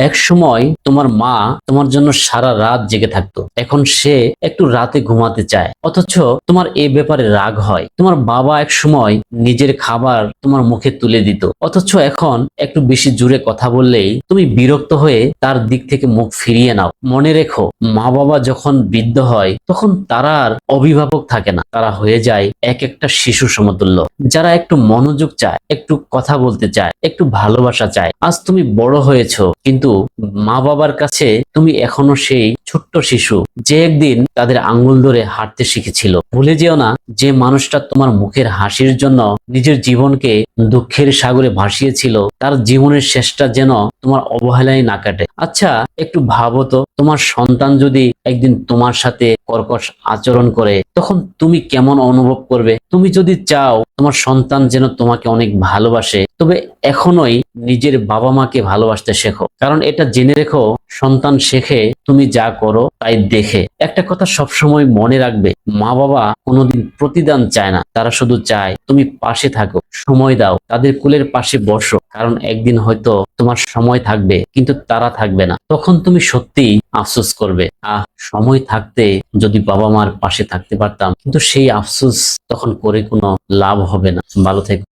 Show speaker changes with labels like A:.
A: এক সময় তোমার মা তোমার জন্য সারা রাত জেগে থাকতো, এখন সে একটু রাতে ঘুমাতে চায়, অথচ তোমার এই ব্যাপারে রাগ হয়। তোমার বাবা এক সময় নিজের খাবার তোমার মুখে তুলে দিত, অথচ এখন একটু বেশি জোরে কথা বললেই তুমি বিরক্ত হয়ে তার দিক থেকে মুখ ফিরিয়ে নাও। মনে রেখো, মা বাবা যখন বৃদ্ধ হয় তখন তারা আর অভিভাবক থাকে না, তারা হয়ে যায় এক একটা শিশু সমতুল্য, যারা একটু মনোযোগ চায়, একটু কথা বলতে চায়, একটু ভালোবাসা চায়। আজ তুমি বড় হয়েছো, কিন্তু মা বাবার কাছে তুমি এখনো সেই ছোট্ট শিশু, যে একদিন তাদের আঙ্গুল ধরে হাঁটতে শিখেছিল। ভুলে যেও না, যে মানুষটা তোমার মুখের হাসির জন্য নিজের জীবনকে দুঃখের সাগরে ভাসিয়েছিল, তার জীবনের শেষটা যেন তোমার অবহেলায় না কাটে। আচ্ছা, একটু ভাবো তো, তোমার সন্তান যদি একদিন তোমার সাথে কর্কশ আচরণ করে, তখন তুমি কেমন অনুভব করবে? তুমি যদি চাও তোমার সন্তান যেন তোমাকে অনেক ভালোবাসে, তবে এখনোই নিজের বাবা মাকে ভালোবাসতে শেখো। কারণ এটা জেনে রেখো, সন্তান শেখে তুমি যা করো তাই দেখে। একটা কথা সবসময় মনে রাখবে, মা বাবা কোনোদিন প্রতিদান চায় না, তারা শুধু চায় তুমি পাশে থাকো, সময় দাও, তাদের কোলের পাশে বসো। কারণ একদিন হয়তো তোমার সময় থাকবে কিন্তু তারা থাকবে না, তখন তুমি সত্যি আফসোস করবে, সময় থাকতে যদি বাবা মার পাশে থাকতে পারতাম। কিন্তু সেই আফসোস তখন করে কোনো লাভ হবে না। ভালো থেকো।